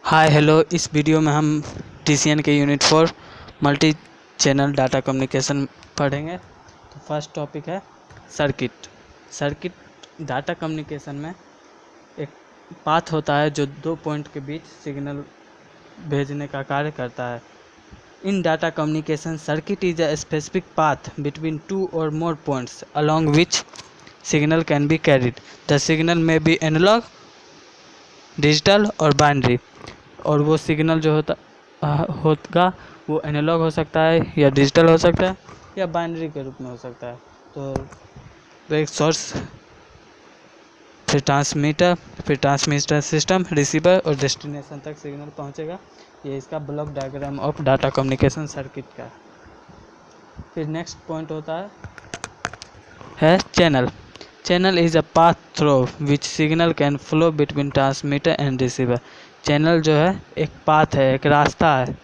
Hi hello. इस video में हम टीसीएन के unit 4 multi channel data communication पढ़ेंगे। तो फर्स्ट टॉपिक है सर्किट। सर्किट डाटा कम्युनिकेशन में एक पाथ होता है जो दो पॉइंट के बीच सिग्नल भेजने का कार्य करता है। In data communication circuit is a specific path between two और more points along which signal can be carried. The signal may be analog, digital और बाइनरी। और वो सिग्नल जो होगा वो एनालॉग हो सकता है या डिजिटल हो सकता है या बाइनरी के रूप में हो सकता है। तो एक सोर्स, फिर ट्रांसमीटर सिस्टम, रिसीवर और डेस्टिनेशन तक सिग्नल पहुंचेगा। ये इसका block diagram of data communication circuit का। फिर नेक्स्ट पॉइंट होता है channel. Channel is a path through which signal can flow between transmitter and receiver. Channel जो है एक पाथ है, एक रास्ता है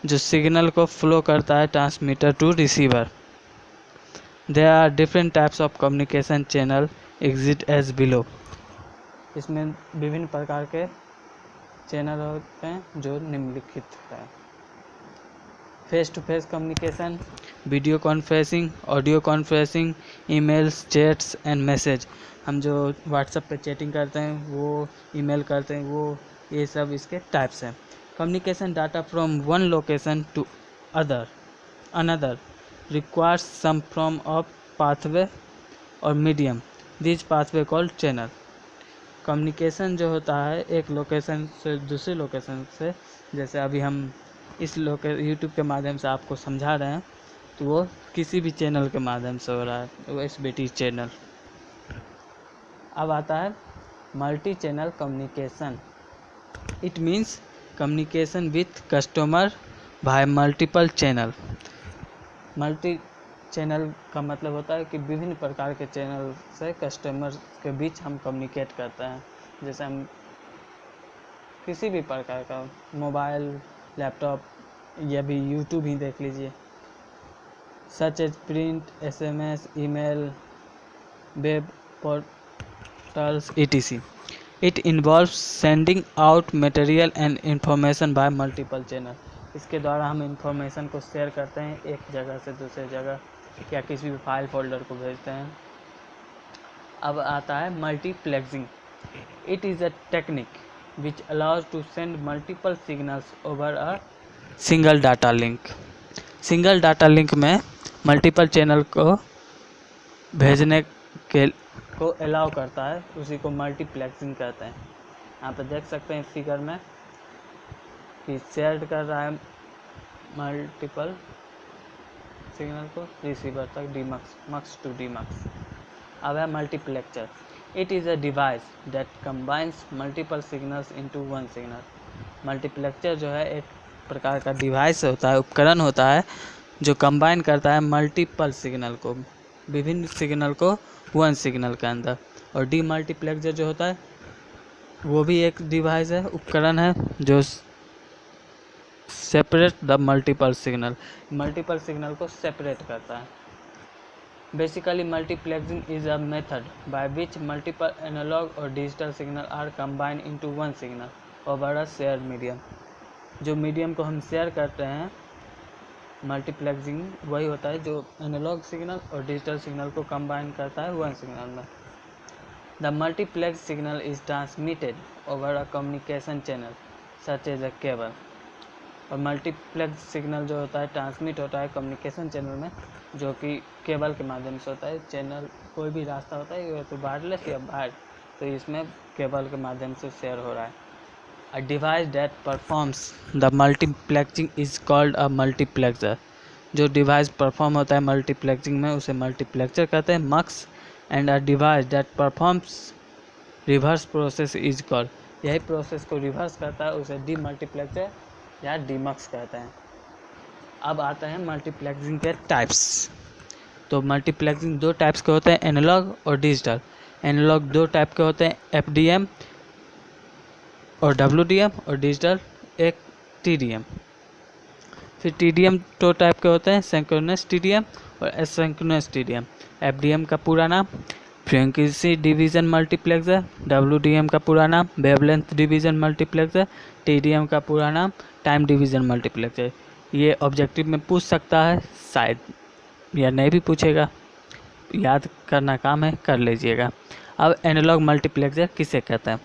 जो सिग्नल को फ्लो करता है transmitter to receiver. There are different types of communication channel exist as below. इसमें विभिन्न प्रकार के चैनल होते हैं जो निम्नलिखित हैं। Face to face communication, video conferencing, audio conferencing, emails, chats and message. हम जो व्हाट्सएप पे चैटिंग करते हैं, वो ईमेल करते हैं, वो ये सब इसके टाइप्स हैं। Communication data from one location to another requires some form of pathway और medium. This pathway called channel. Communication जो होता है एक लोकेशन से दूसरी लोकेशन से, जैसे अभी हम इस यूट्यूब के माध्यम से आपको समझा रहे हैं, तो वो किसी भी चैनल के माध्यम से हो रहा है, वो एसबीटी चैनल। अब आता है multi channel communication. It means communication with customer bye multiple channel. Multi channel का मतलब होता है कि विभिन्न प्रकार के चैनल से कस्टमर के बीच हम कम्युनिकेट करते हैं। जैसे हम किसी भी प्रकार का मोबाइल, लैपटॉप या भी यूट्यूब ही देख लीजिए, such as print, SMS, email, web portals etc. It involves sending out material and information by multiple channel. इसके द्वारा हम इंफॉर्मेशन को शेयर करते हैं एक जगह से दूसरे जगह या किसी भी फाइल फोल्डर को भेजते हैं। अब आता है multiplexing. It is a technique which allows to send multiple signals over a single data link. Single data link में मल्टीपल चैनल को भेजने के को अलाउ करता है, उसी को मल्टीप्लेक्सिंग कहते हैं। यहाँ पे देख सकते हैं फिगर में कि शेयर कर रहा है मल्टीपल सिग्नल को रिसीवर तक, मक्स टू डीमक्स। अब है multiplexer. It is a device that combines multiple signals into one signal. Multiplexer जो है एक प्रकार का डिवाइस होता है, उपकरण होता है जो कंबाइन करता है मल्टीपल सिग्नल को, विभिन्न सिग्नल को वन सिग्नल के अंदर। और डी मल्टीप्लेक्सर जो होता है वो भी एक डिवाइस है, उपकरण है जो सेपरेट द मल्टीपल सिग्नल को सेपरेट करता है। Basically multiplexing is a method by which multiple analog और digital signal are combined into one signal over a share medium. जो मीडियम को हम शेयर करते हैं, मल्टीप्लेक्सिंग वही होता है जो एनालॉग सिग्नल और डिजिटल सिग्नल को कंबाइन करता है वन सिग्नल में। The multiplex signal is transmitted over a communication channel such as a cable. और मल्टीप्लेक्स सिग्नल जो होता है ट्रांसमिट होता है कम्युनिकेशन चैनल में, जो कि केबल के माध्यम से होता है। चैनल कोई भी रास्ता होता है, या तो वायरलेस या वायर, तो इसमें केबल के माध्यम से शेयर हो रहा है। A device that performs the multiplexing is called a multiplexer. जो डिवाइस परफॉर्म होता है मल्टीप्लेक्सिंग में उसे मल्टीप्लेक्सर कहते हैं, mux. And a device that performs reverse process is called. यही प्रोसेस को रिवर्स करता है उसे डी मल्टीप्लेक्सर या डीमक्स कहते हैं। अब आते हैं मल्टीप्लेक्सिंग के टाइप्स। तो मल्टीप्लेक्सिंग दो टाइप्स के होते हैं, एनालॉग और डिजिटल। एनालॉग दो टाइप के होते हैं, एफडीएम और डब्ल्यूडीएम, और डिजिटल एक टीडीएम। फिर टीडीएम दो टाइप के होते हैं, सिंक्रोनस टीडीएम और एसिंक्रोनस टीडीएम। एफडीएम का पूरा नाम फ्रीक्वेंसी डिवीज़न मल्टीप्लेक्सर, WDM का पूरा नाम वेवलेंथ डिवीज़न मल्टीप्लेक्सर, TDM का पूरा नाम टाइम डिवीज़न मल्टीप्लेक्सर। ये ऑब्जेक्टिव में पूछ सकता है शायद, या नहीं भी पूछेगा, याद करना काम है, कर लीजिएगा। अब एनालॉग मल्टीप्लेक्सर किसे कहते हैं?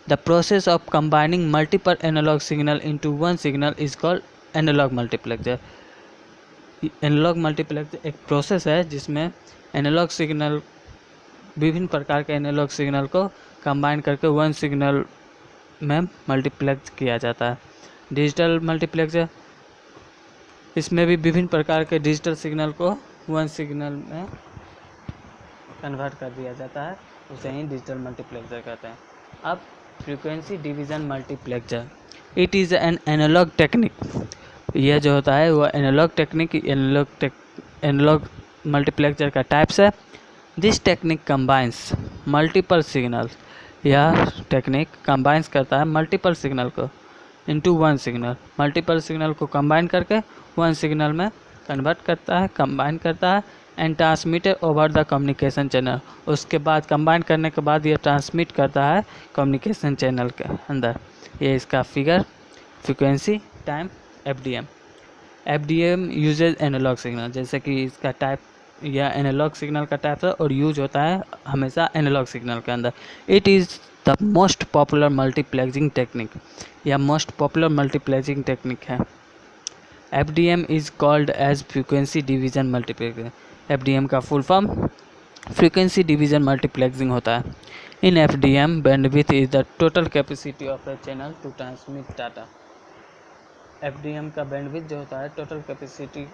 The process of combining multiple analogue signal into one signal is called analogue multiplexer. Analogue multiplexer एक प्रोसेस है जिसमें एनालॉग सिग्नल, विभिन्न प्रकार के एनालॉग सिग्नल को कंबाइन करके वन सिग्नल में मल्टीप्लेक्स किया जाता है। डिजिटल मल्टीप्लेक्सर, इसमें भी विभिन्न प्रकार के डिजिटल सिग्नल को वन सिग्नल में कन्वर्ट कर दिया जाता है, उसे ही डिजिटल मल्टीप्लेक्सर कहते हैं। अब frequency division multiplexer, it is an analogue technique. यह जो होता है वह एनालॉग टेक्निक, एनालॉग मल्टीप्लेक्सर का टाइप्स है। This technique combines multiple signal, यह टेक्निक कंबाइंस करता है मल्टीपल सिग्नल को into one signal, multiple signal को कंबाइन करके वन सिग्नल में कन्वर्ट करता है, कंबाइन करता है and transmitted over the communication channel. उसके बाद कंबाइन करने के बाद यह ट्रांसमिट करता है कम्युनिकेशन चैनल के अंदर। ये इसका figure, frequency, time, FDM uses analogue signal, जैसे कि इसका टाइप, यह एनालॉग सिग्नल का टाइप है और यूज होता है हमेशा एनालॉग सिग्नल के अंदर। It is the most popular multiplexing technique, यह मोस्ट पॉपुलर मल्टीप्लेक्सिंग टेक्निक है। FDM is called as frequency division multiplexing. FDM का full form frequency division multiplexing होता है। In FDM bandwidth is the total capacity of a channel to transmit data. FDM का bandwidth जो होता है total capacity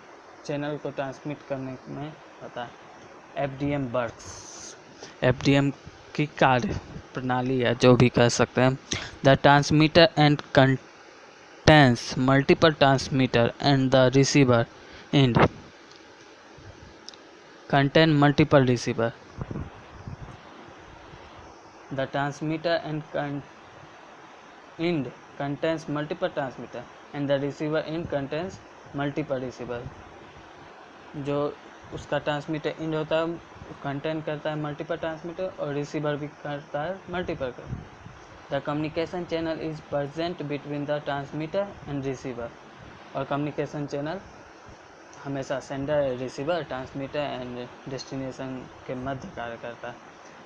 channel को transmit करने में होता है। FDM वर्क्स, FDM की कार्य प्रणाली है, जो भी कह सकते हैं। The transmitter and contains multiple transmitter and the receiver end contain multiple receiver. The transmitter and end contains multiple transmitter and the receiver end contains multiple receiver. जो उसका ट्रांसमीटर एंड होता है कंटेन करता है मल्टीपल ट्रांसमीटर और receiver भी करता है मल्टीपल का। The communication channel is present between the transmitter and receiver, और कम्युनिकेशन चैनल हमेशा sender, receiver, transmitter and destination के मध्य कार्य करता है।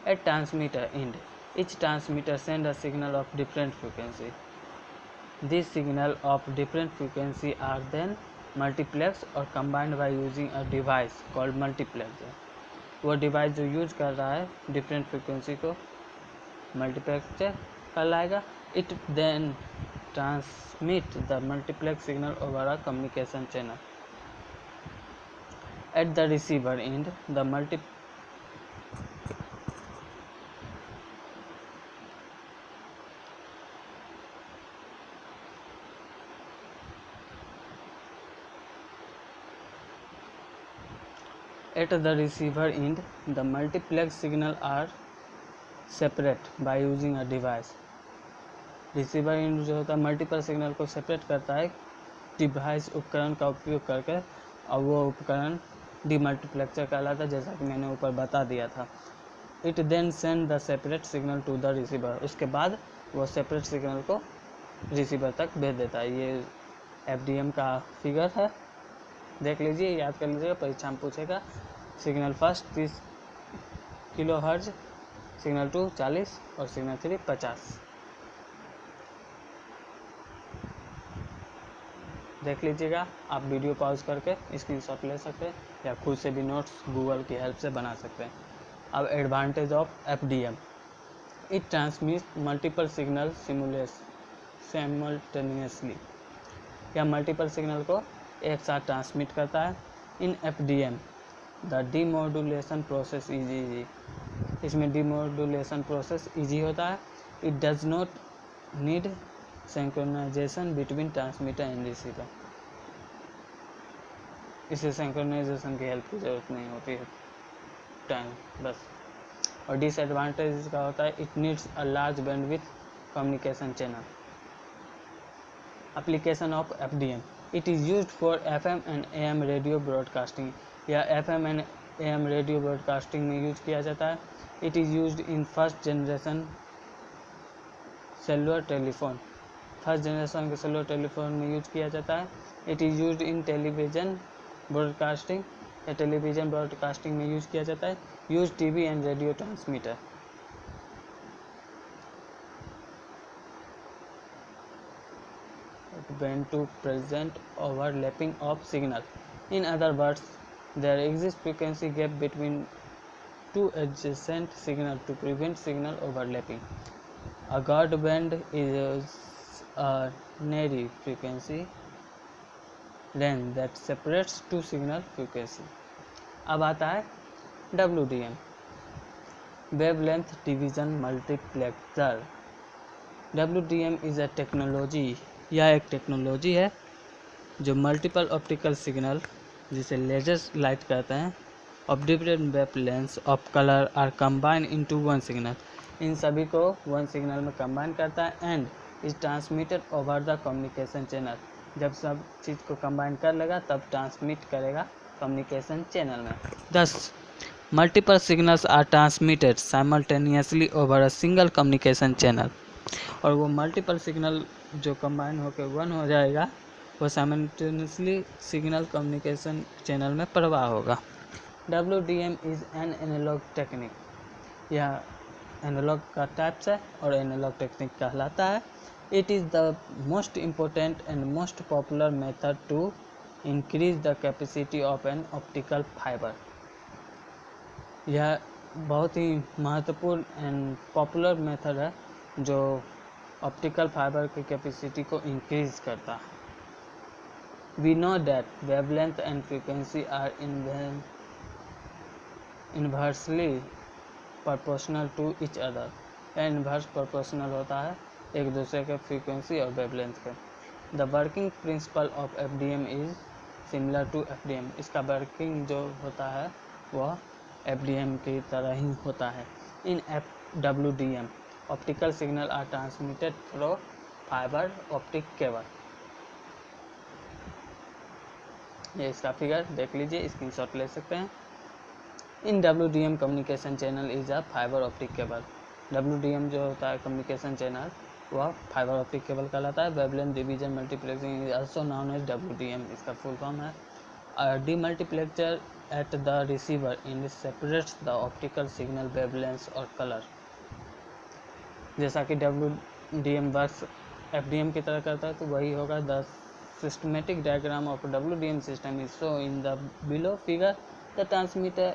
At transmitter end each transmitter send a signal of different frequency. These signal of different frequency are then multiplexed or combined by using a device called multiplexer. वो device जो use कर रहा है डिफरेंट फ्रीक्वेंसी को multiplexer कर लाएगा। It then transmit the multiplex signal over a communication channel. At the receiver end the At the receiver end, the multiplex signal are separate by using a device. Receiver and जो होता है multiple signal को separate करता है device, उपकरण का उपयोग करके, और वो उपकरण डीमल्टीप्लेक्सर कहलाता है, जैसा कि मैंने ऊपर बता दिया था। It then send the separate signal to the receiver, उसके बाद वो सेपरेट सिग्नल को रिसीवर तक भेज देता है। ये FDM का फिगर है, देख लीजिए, याद कर लीजिएगा, परीक्षा में पूछेगा। सिग्नल फर्स्ट 30 kHz, सिग्नल 2 40 और सिग्नल 3 50। देख लीजिएगा, आप वीडियो पॉज करके स्क्रीनशॉट ले सकते हैं या खुद से भी नोट्स गूगल की हेल्प से बना सकते हैं। अब advantage of FDM, it transmit multiple signal simultaneously, या मल्टीपल सिग्नल को एक साथ ट्रांसमिट करता है। In FDM the demodulation process easy, इसमें डीमोडुलेशन प्रोसेस इजी होता है। It does not need synchronisation between transmitter and receiver, इसे सिंक्रोनाइजेशन की हेल्प की ज़रूरत नहीं होती है टाइम बस। और डिसएडवांटेज इसका होता है, it needs a large bandwidth communication channel. Application of FDM, it is used for FM and AM radio broadcasting, या FM and AM radio broadcasting में यूज किया जाता है। It is used in first generation cellular telephone, first generation के cellular telephone में use किया जाता है। It is used in television broadcasting, या टेलीविज़न ब्रॉडकास्टिंग में यूज किया जाता है। Use TV and radio transmitter. When to present overlapping of signal. In other words, there exists frequency gap between two adjacent signals to prevent signal overlapping. A guard band is a narrow frequency range that separates two signal frequency. अब आता है WDM, Wavelength Division Multiplexer. WDM is a technology, यह एक technology है जो multiple optical signal, जिसे laser light कहते हैं, of different wavelengths of colour are combine into one signal, इन सभी को वन सिग्नल में कंबाइन करता है and is transmitted over the communication channel. जब सब चीज़ को कंबाइन कर लेगा तब ट्रांसमिट करेगा कम्युनिकेशन चैनल में। Thus multiple signals are transmitted simultaneously over a single communication channel, और वो मल्टीपल सिग्नल जो कंबाइन होकर वन हो जाएगा वो साइमल्टेनियसली सिग्नल कम्युनिकेशन चैनल में प्रवाह होगा। WDM is an analogue technique, यह एनालॉग का टाइप्स है और एनालॉग टेक्निक कहलाता है। It is the most important and most popular method to increase the capacity of an optical fibre. यह बहुत ही महत्वपूर्ण एंड पॉपुलर मेथड है जो ऑप्टिकल फाइबर की कैपेसिटी को इंक्रीज करता है। We know that wavelength and frequency are inversely proportional to each other, या इन्वर्स प्रोपोर्शनल होता है एक दूसरे के फ्रीक्वेंसी और वेवलेंथ के। The working principle of FDM is similar to FDM, इसका वर्किंग जो होता है वह FDM की तरह ही होता है। In WDM optical signal are transmitted through fibre optic cable. ये इसका फिगर देख लीजिए, स्क्रीनशॉट ले सकते हैं। In WDM communication channel is a fibre optic cable. WDM जो होता है कम्युनिकेशन चैनल वह फाइबर ऑप्टिक केबल कहलाता है। Wavelength division multiplexing is also known as WDM, इसका फुल फॉर्म है। Demultiplexer at the receiver end separates the optical signal wavelength और colour. जैसा कि WDM वर्क्स FDM की तरह करता है तो वही होगा। The systematic diagram of WDM system is show in the below figure. The transmitter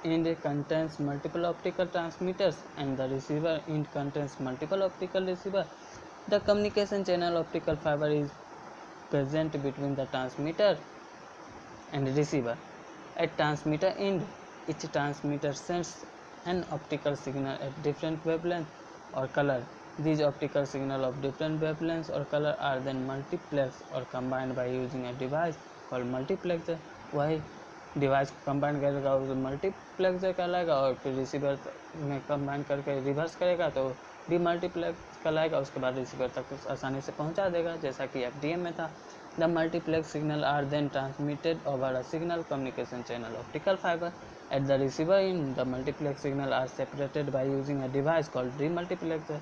end contains multiple optical transmitters and the receiver end contains multiple optical receiver. The communication channel optical fiber is present between the transmitter and receiver. At transmitter end, each transmitter sends an optical signal at different wavelength or color. These optical signal of different wavelengths or color are then multiplexed or combined by using a device called multiplexer. वही device को combine करेगा उसे multiplexer कहलाएगा, और फिर receiver में combine करके reverse करेगा तो डीमल्टीप्लेक्स कहलाएगा। उसके बाद रिसीवर तक आसानी से पहुंचा देगा, जैसा कि FDM में था। The multiplex signal are then transmitted over a signal communication channel optical fibre at the receiver end. The multiplex signal are separated by using a device called demultiplexer.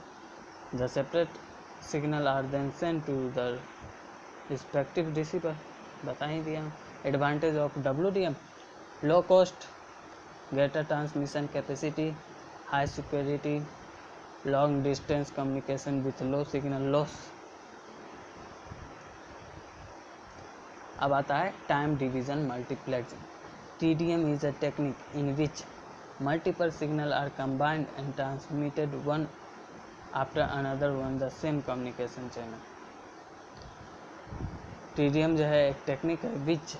The separate signal are then send to the respective receiver. बता ही दिया। Advantage of WDM: low cost, greater transmission capacity, high security, long distance communication with low signal loss। अब आता है time division multiplexing. TDM is a technique in which multiple signal are combined and transmitted one after another on the same communication channel। TDM जो है एक technique है विच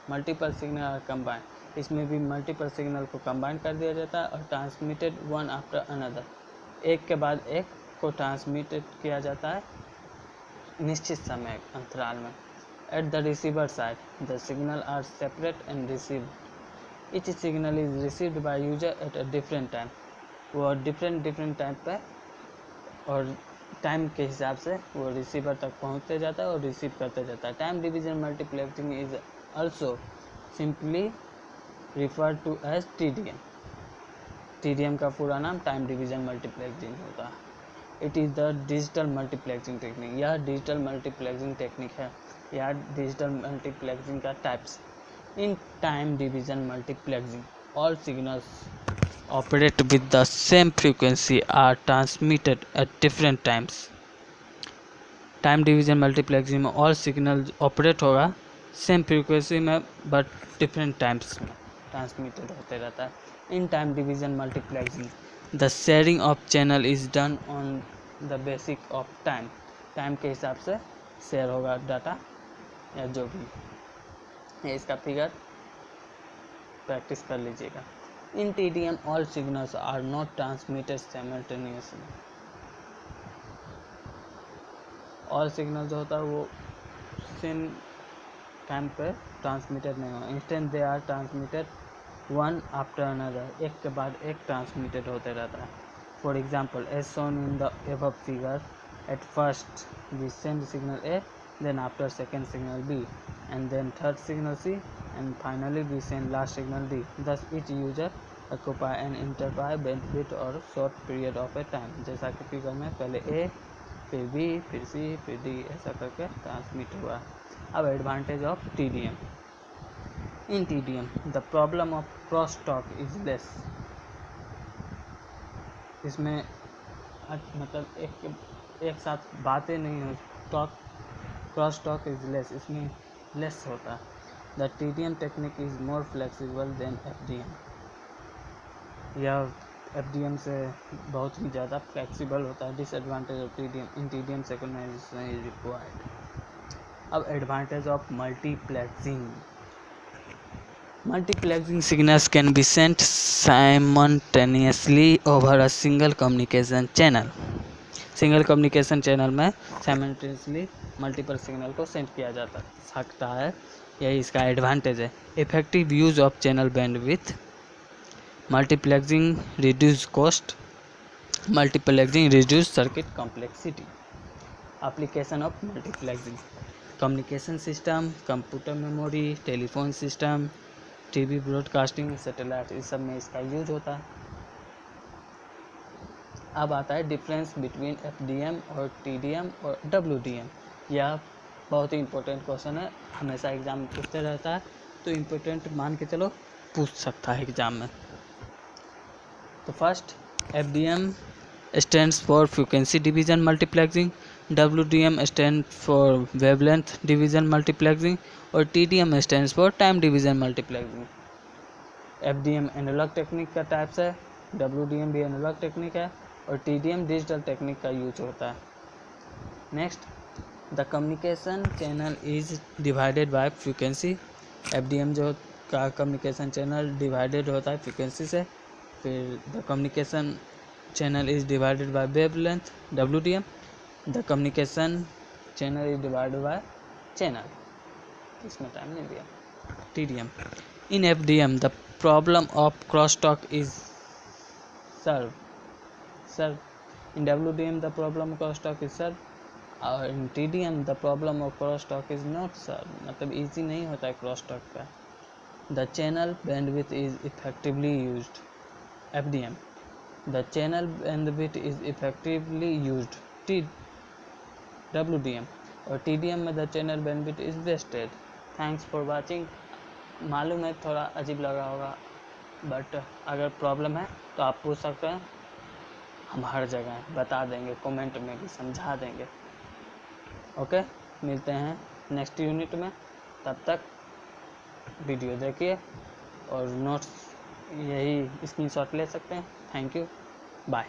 multiple signal are combine, इसमें भी multiple signal को combine कर दिया जाता है और ट्रांसमिटेड वन आफ्टर अनदर, एक के बाद एक को ट्रांसमिटेड किया जाता है निश्चित समय अंतराल में। At the receiver side the signal are separate and received. Each signal is received by user at a different time. वो डिफरेंट टाइम पर और टाइम के हिसाब से वो रिसीवर तक पहुंचते जाता है और रिसीव करते जाता है। Time division multiplexing is also simply referred to as TDM. TDM का पूरा नाम टाइम डिवीजन मल्टीप्लेक्सिंग होता है। It is the digital multiplexing technique. यह डिजिटल मल्टीप्लेक्सिंग टेक्निक है। यह डिजिटल मल्टीप्लेक्सिंग का types. In time division multiplexing all signals operate with the same frequency are transmitted at different times. Time division multiplexing में all signal operate होगा same frequency में but different times में transmitted होते रहता है। In time division multiplexing the sharing of channel is done on the basic of time. Time के हिसाब से शेयर होगा डाटा या जो भी है। इसका फिगर प्रैक्टिस कर लीजिएगा। In TDM all signals are not transmitted simultaneously. All signal जो होता है वो सेम टाइम पे ट्रांसमिटेड नहीं होगा। Instead they are transmitted one after another, एक के बाद एक ट्रांसमिटेड होते रहता है। For example as shown in the above figure, at first we send signal A, then after second signal B, and then third signal C, and finally we send last signal D. Thus each user occupy an interval bandwidth or short period of a time. जैसा कि figure में पहले A, फिर B, फिर C, फिर D ऐसा करके transmit हुआ। अब advantage of TDM। In TDM the problem of cross talk is less. इसमें मतलब एक साथ बातें नहीं हो, talk cross talk is less, इसमें लेस होता है। The TDM technique is more flexible than FDM। यह FDM से बहुत ही ज़्यादा फ्लेक्सिबल होता है। Disadvantage of TDM, in TDM synchronisation is required. अब advantage of multiplexing. Multiplexing signals can be sent simultaneously over a single communication channel. Single communication channel में simultaneously multiple signal को send किया जा सकता है। यही इसका एडवांटेज है। Effective use of channel bandwidth. Multiplexing reduce cost. Multiplexing reduce circuit complexity. Application of multiplexing, communication system, computer memory, telephone system, TV broadcasting, satellite, इस सब में इसका यूज होता है। अब आता है डिफरेंस बिटवीन FDM और TDM और WDM। यह बहुत ही इंपॉर्टेंट क्वेश्चन है, हमेशा एग्जाम में पूछते रहता है, तो इम्पोर्टेंट मान के चलो पूछ सकता है एग्जाम में। तो first FDM stands for frequency division multiplexing, WDM stand for wavelength division multiplexing और TDM stands for time division multiplexing. FDM analogue technique का टाइप्स है, WDM भी एनालॉग टेक्निक है और TDM डिजिटल टेक्निक का यूज होता है। Next, the communication channel is divided by frequency. FDM जो का कम्युनिकेशन चैनल डिवाइडेड होता है फ्रीक्वेंसी से। फिर the communication channel is divided bye wavelength, WDM। The communication channel is divided bye channel, इसमें टाइम नहीं दिया, TDM। In FDM the problem of crosstalk is solved. In WDM the problem of crosstalk is solved, और in TDM the problem of crosstalk is not solved। मतलब easy नहीं होता है crosstalk का। The channel bandwidth is effectively used। FDM the channel bandwidth is effectively used। WDM और TDM में the channel bandwidth is wasted। Thanks for watching। मालूम है थोड़ा अजीब लगा होगा, बट अगर प्रॉब्लम है तो आप पूछ सकते हैं, हम हर जगह बता देंगे, कमेंट में भी समझा देंगे। ओके, मिलते हैं नेक्स्ट यूनिट में, तब तक वीडियो देखिए और नोट्स यही स्क्रीनशॉट ले सकते हैं। Thank you, bye.